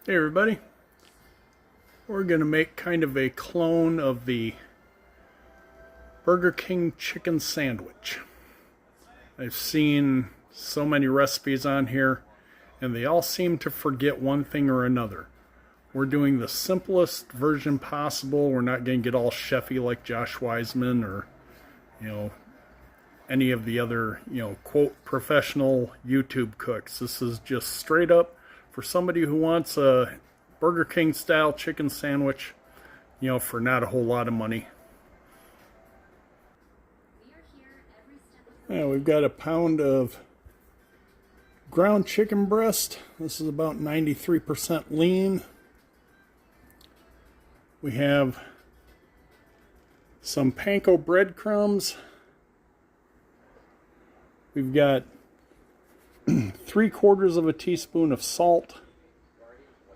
Hey everybody, we're going to make kind of a clone of the Burger King chicken sandwich. I've seen so many recipes on here and they all seem to forget one thing or another. We're doing the simplest version possible. We're not going to get all chefy like Josh Wiseman or any of the other quote professional YouTube cooks. This is just straight up for somebody who wants a Burger King style chicken sandwich, for not a whole lot of money. We've got a pound of ground chicken breast. This is about 93% lean. We have some panko breadcrumbs. We've got 3/4 of a teaspoon of salt,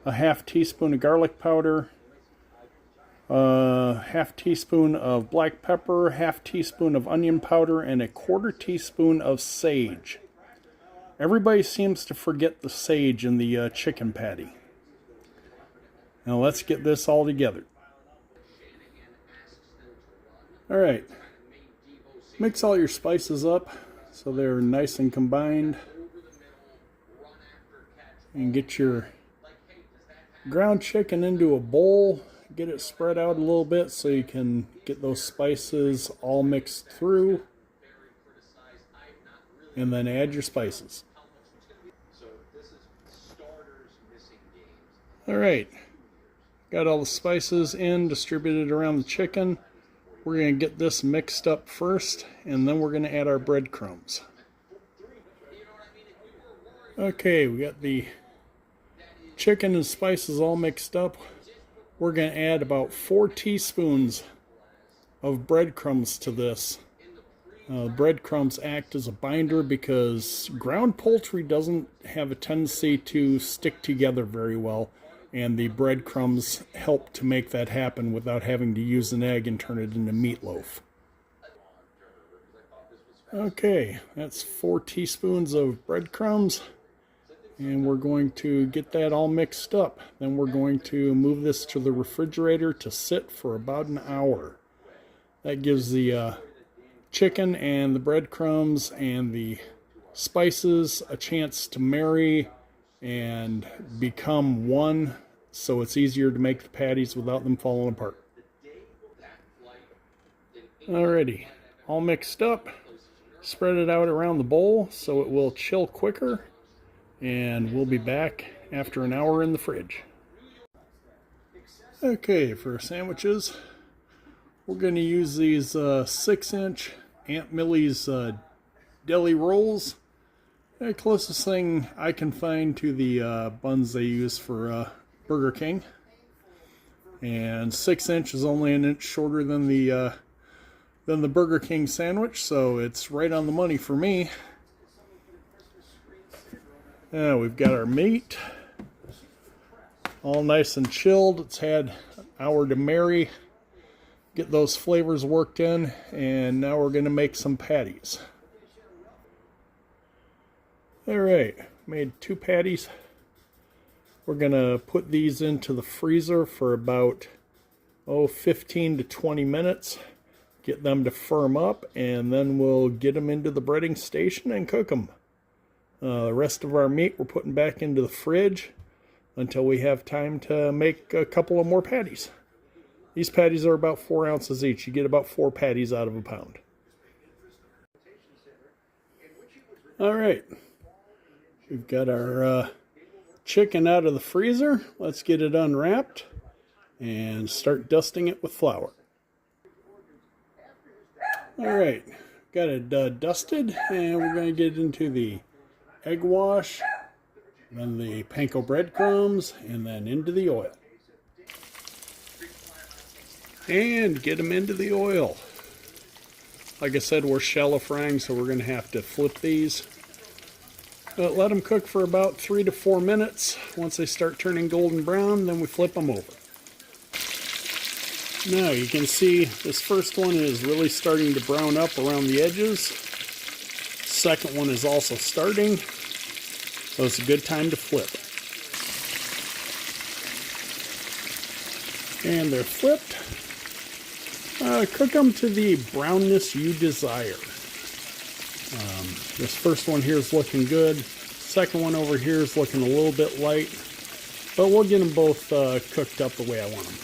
a half teaspoon of garlic powder, a half teaspoon of black pepper, half teaspoon of onion powder, and a 1/4 teaspoon of sage. Everybody seems to forget the sage in the chicken patty. Now let's get this all together. Alright, mix all your spices up so they're nice and combined. And get your ground chicken into a bowl. Get it spread out a little bit so you can get those spices all mixed through. And then add your spices. Alright, got all the spices in, distributed around the chicken. We're going to get this mixed up first, and then we're going to add our breadcrumbs. Okay, we got the chicken and spices all mixed up. We're going to add about 4 teaspoons of breadcrumbs to this. Breadcrumbs act as a binder because ground poultry doesn't have a tendency to stick together very well, and the breadcrumbs help to make that happen without having to use an egg and turn it into meatloaf. Okay, that's 4 teaspoons of breadcrumbs. And we're going to get that all mixed up. Then we're going to move this to the refrigerator to sit for about an hour. That gives the chicken and the breadcrumbs and the spices a chance to marry and become one, so it's easier to make the patties without them falling apart. Alrighty, all mixed up. Spread it out around the bowl so it will chill quicker. And we'll be back after an hour in the fridge. Okay, for sandwiches, we're going to use these 6-inch Aunt Millie's deli rolls. The closest thing I can find to the buns they use for Burger King. And 6-inch is only an inch shorter than the Burger King sandwich, so it's right on the money for me. We've got our meat all nice and chilled. It's had an hour to marry, get those flavors worked in, and now we're going to make some patties. Alright, made 2 patties. We're going to put these into the freezer for about 15 to 20 minutes. Get them to firm up, and then we'll get them into the breading station and cook them. The rest of our meat we're putting back into the fridge until we have time to make a couple of more patties. These patties are about 4 ounces each. You get about 4 patties out of a pound. Alright, we've got our chicken out of the freezer. Let's get it unwrapped and start dusting it with flour. Alright, got it dusted, and we're going to get into the egg wash, then the panko breadcrumbs, and then into the oil. And get them into the oil. Like I said, we're shallow frying, so we're going to have to flip these. But let them cook for about 3 to 4 minutes. Once they start turning golden brown, then we flip them over. Now you can see this first one is really starting to brown up around the edges. Second one is also starting, so it's a good time to flip. And they're flipped. Cook them to the brownness you desire. This first one here is looking good. Second one over here is looking a little bit light. But we'll get them both cooked up the way I want them.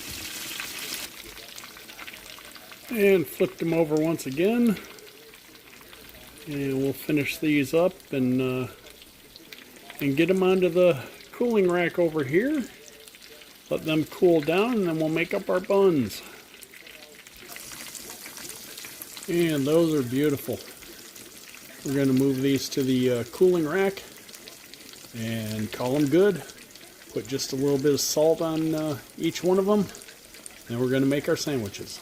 And flip them over once again. And we'll finish these up and get them onto the cooling rack over here. Let them cool down, and then we'll make up our buns. And those are beautiful. We're going to move these to the cooling rack and call them good. Put just a little bit of salt on each one of them. Then we're going to make our sandwiches.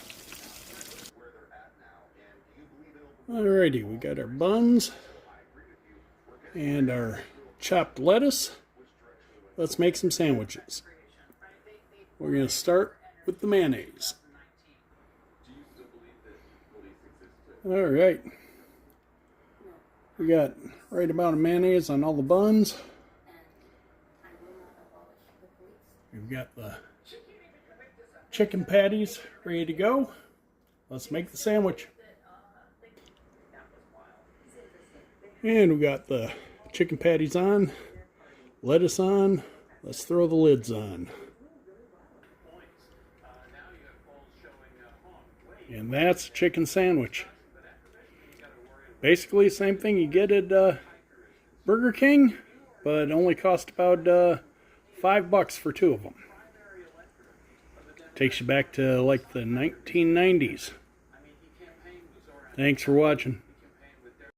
Alrighty, we got our buns and our chopped lettuce. Let's make some sandwiches. We're going to start with the mayonnaise. Alright. We got right about a mayonnaise on all the buns. We've got the chicken patties ready to go. Let's make the sandwich. And we got the chicken patties on, lettuce on. Let's throw the lids on. And that's a chicken sandwich. Basically the same thing you get at Burger King, but it only cost about $5 for two of them. Takes you back to like the 1990s. Thanks for watching.